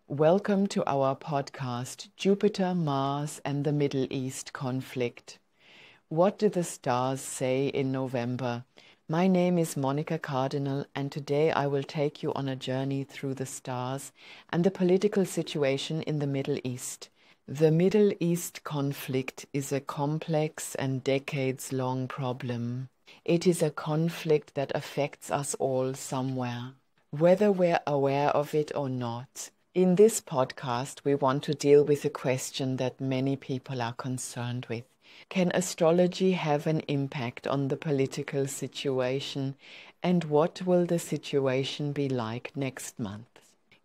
Welcome to our podcast, Jupiter, Mars and the Middle East Conflict. What do the stars say in November? My name is Monica Cardinal, and today I will take you on a journey through the stars and the political situation in the Middle East. The Middle East conflict is a complex and decades-long problem. It is a conflict that affects us all somewhere, whether we're aware of it or not. In this podcast, we want to deal with a question that many people are concerned with. Can astrology have an impact on the political situation, and what will the situation be like next month?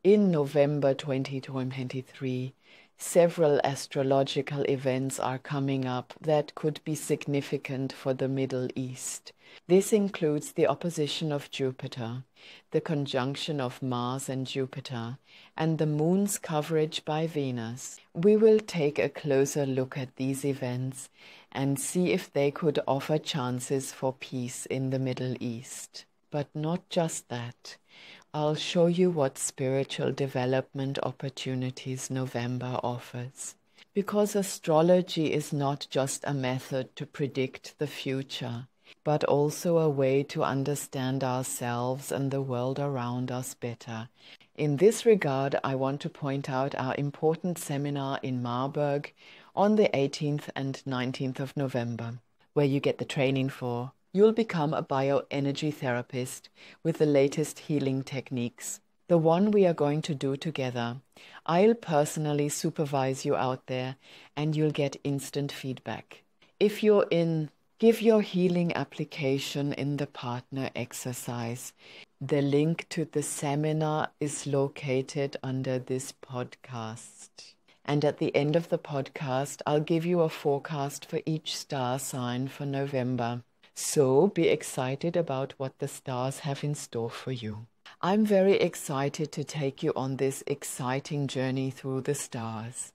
In November 2023, several astrological events are coming up that could be significant for the Middle East. This includes the opposition of Jupiter, the conjunction of Mars and Jupiter, and the Moon's coverage by Venus. We will take a closer look at these events and see if they could offer chances for peace in the Middle East. But not just that. I'll show you what spiritual development opportunities November offers. Because astrology is not just a method to predict the future, but also a way to understand ourselves and the world around us better. In this regard, I want to point out our important seminar in Marburg on the 18th and 19th of November, where you get the training for you'll become a bioenergy therapist with the latest healing techniques. The one we are going to do together. I'll personally supervise you out there and you'll get instant feedback. If you're in, give your healing application in the partner exercise. The link to the seminar is located under this podcast. And at the end of the podcast, I'll give you a forecast for each star sign for November. So be excited about what the stars have in store for you. I'm very excited to take you on this exciting journey through the stars.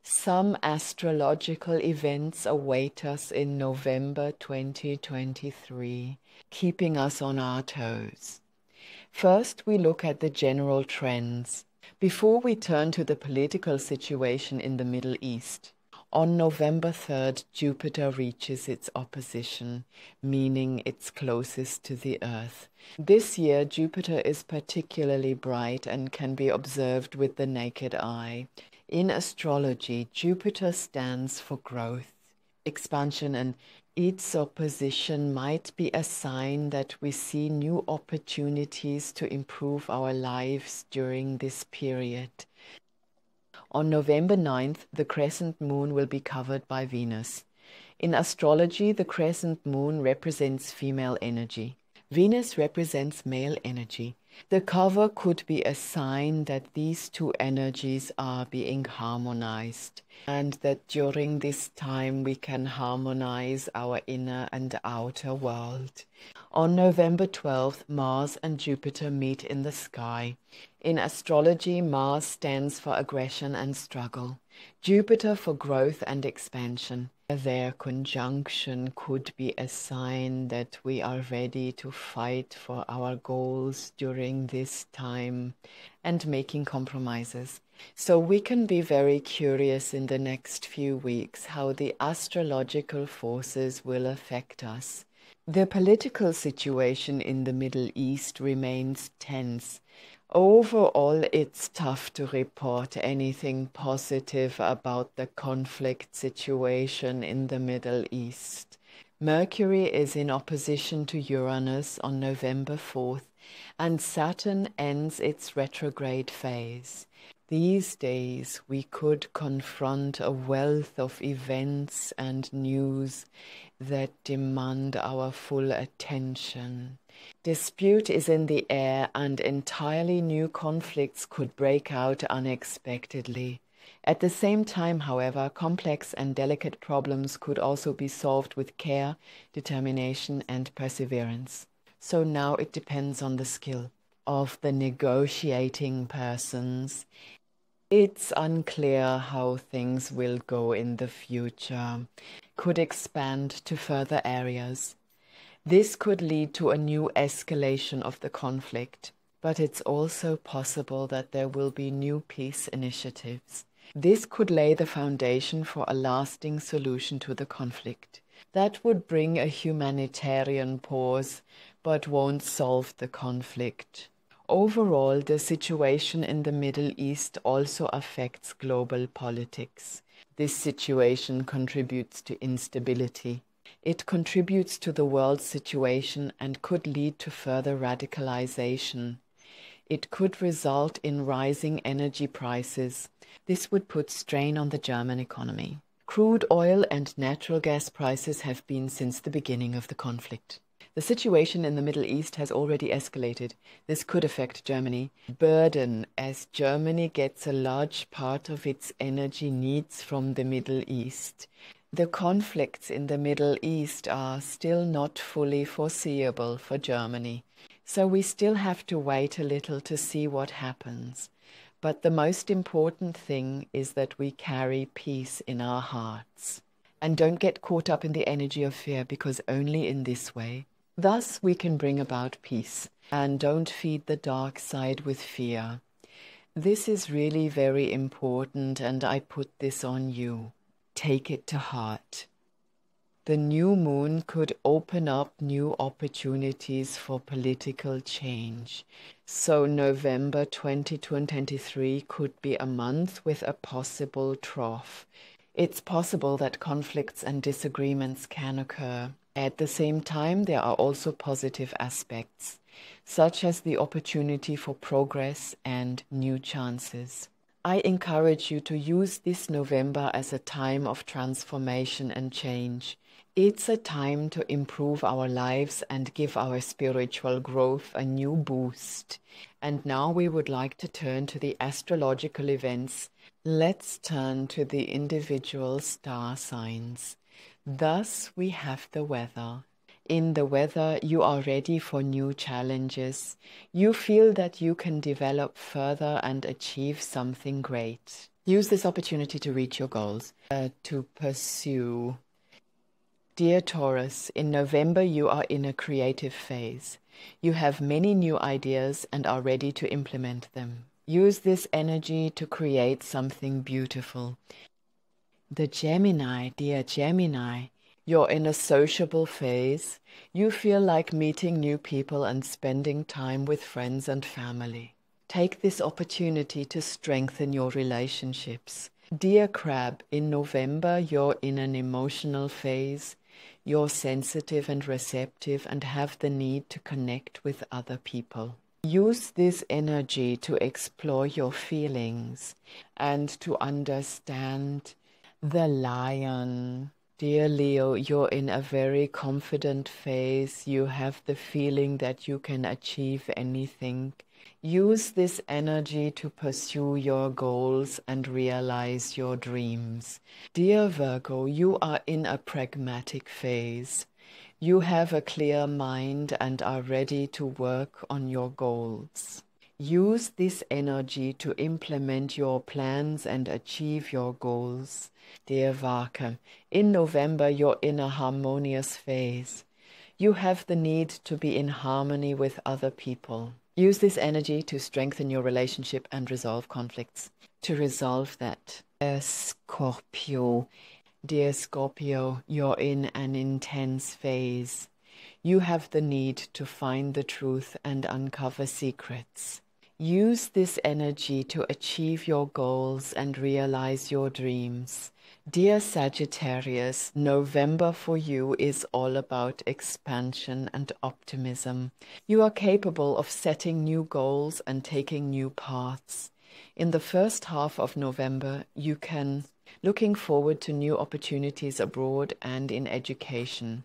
Some astrological events await us in November 2023, keeping us on our toes. First, we look at the general trends. Before we turn to the political situation in the Middle East, on November 3rd, Jupiter reaches its opposition, meaning it's closest to the Earth. This year, Jupiter is particularly bright and can be observed with the naked eye. In astrology, Jupiter stands for growth, expansion, and its opposition might be a sign that we see new opportunities to improve our lives during this period. On November 9th, the crescent moon will be covered by Venus. In astrology, the crescent moon represents female energy. Venus represents male energy. The cover could be a sign that these two energies are being harmonized, and that during this time we can harmonize our inner and outer world. On November 12th, Mars and Jupiter meet in the sky. In astrology, Mars stands for aggression and struggle, Jupiter for growth and expansion. Their conjunction could be a sign that we are ready to fight for our goals during this time and making compromises. So we can be very curious in the next few weeks how the astrological forces will affect us. The political situation in the Middle East remains tense. Overall, it's tough to report anything positive about the conflict situation in the Middle East. Mercury is in opposition to Uranus on November 4th, and Saturn ends its retrograde phase. These days, we could confront a wealth of events and news that demand our full attention. Dispute is in the air, and entirely new conflicts could break out unexpectedly. At the same time, however, complex and delicate problems could also be solved with care, determination, and perseverance. So now it depends on the skill of the negotiating persons. It's unclear how things will go in the future. Could expand to further areas. This could lead to a new escalation of the conflict. but it's also possible that there will be new peace initiatives. This could lay the foundation for a lasting solution to the conflict. That would bring a humanitarian pause, but won't solve the conflict. Overall, the situation in the Middle East also affects global politics. This situation contributes to instability. It contributes to the world situation and could lead to further radicalization. It could result in rising energy prices. This would put strain on the German economy. Crude oil and natural gas prices have been since the beginning of the conflict. The situation in the Middle East has already escalated. This could affect Germany. Burden, as Germany gets a large part of its energy needs from the Middle East. The conflicts in the Middle East are still not fully foreseeable for Germany. So we still have to wait a little to see what happens. But the most important thing is that we carry peace in our hearts. And don't get caught up in the energy of fear, because only in this way, thus we can bring about peace. And don't feed the dark side with fear. This is really very important, and I put this on you. Take it to heart. The new moon could open up new opportunities for political change. So November 2023 could be a month with a possible trough. It's possible that conflicts and disagreements can occur. At the same time, there are also positive aspects, such as the opportunity for progress and new chances. I encourage you to use this November as a time of transformation and change. It's a time to improve our lives and give our spiritual growth a new boost. And now we would like to turn to the astrological events. Let's turn to the individual star signs. Thus we have the weather. In the weather, you are ready for new challenges. You feel that you can develop further and achieve something great. Use this opportunity to reach your goals, to pursue. Dear Taurus, in November you are in a creative phase. You have many new ideas and are ready to implement them. Use this energy to create something beautiful. The Gemini, dear Gemini, you're in a sociable phase. You feel like meeting new people and spending time with friends and family. Take this opportunity to strengthen your relationships. Dear Crab, in November you're in an emotional phase. You're sensitive and receptive and have the need to connect with other people. Use this energy to explore your feelings and to understand the Lion. Dear Leo, you're in a very confident phase. You have the feeling that you can achieve anything. Use this energy to pursue your goals and realize your dreams. Dear Virgo, you are in a pragmatic phase. You have a clear mind and are ready to work on your goals. Use this energy to implement your plans and achieve your goals. Dear Vaka, in November you're in a harmonious phase. You have the need to be in harmony with other people. Use this energy to strengthen your relationship and resolve conflicts. To resolve that. Scorpio. Dear Scorpio, you're in an intense phase. You have the need to find the truth and uncover secrets. Use this energy to achieve your goals and realize your dreams. Dear Sagittarius, November for you is all about expansion and optimism. You are capable of setting new goals and taking new paths. In the first half of November, you can looking forward to new opportunities abroad and in education.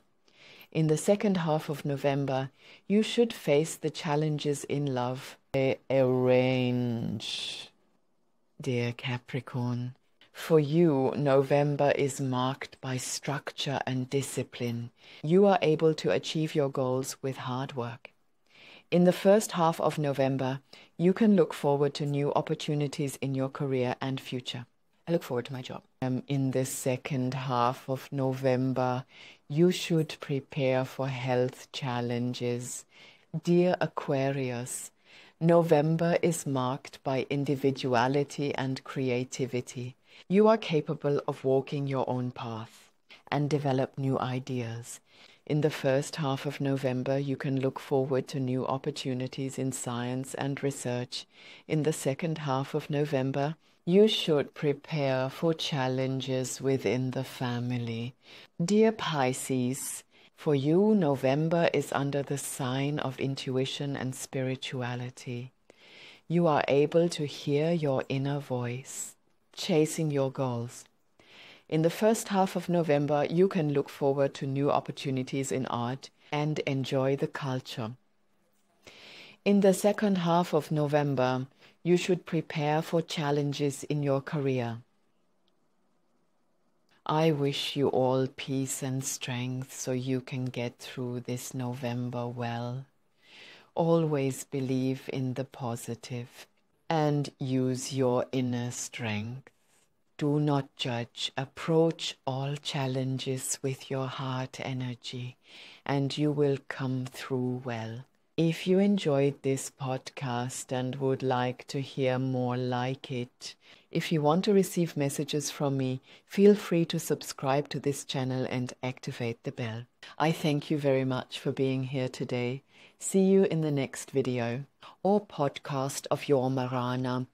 In the second half of November, you should face the challenges in love. Arrange. Dear Capricorn, for you, November is marked by structure and discipline. You are able to achieve your goals with hard work. In the first half of November, you can look forward to new opportunities in your career and future. I look forward to my job. In the second half of November, you should prepare for health challenges. Dear Aquarius, November is marked by individuality and creativity. You are capable of walking your own path and develop new ideas. In the first half of November, you can look forward to new opportunities in science and research. In the second half of November, you should prepare for challenges within the family. Dear Pisces, for you, November is under the sign of intuition and spirituality. You are able to hear your inner voice, chasing your goals. In the first half of November, you can look forward to new opportunities in art and enjoy the culture. In the second half of November, you should prepare for challenges in your career. I wish you all peace and strength so you can get through this November well. Always believe in the positive and use your inner strength. Do not judge. Approach all challenges with your heart energy, and you will come through well. If you enjoyed this podcast and would like to hear more like it, if you want to receive messages from me, feel free to subscribe to this channel and activate the bell. I thank you very much for being here today. See you in the next video or podcast of your Marana.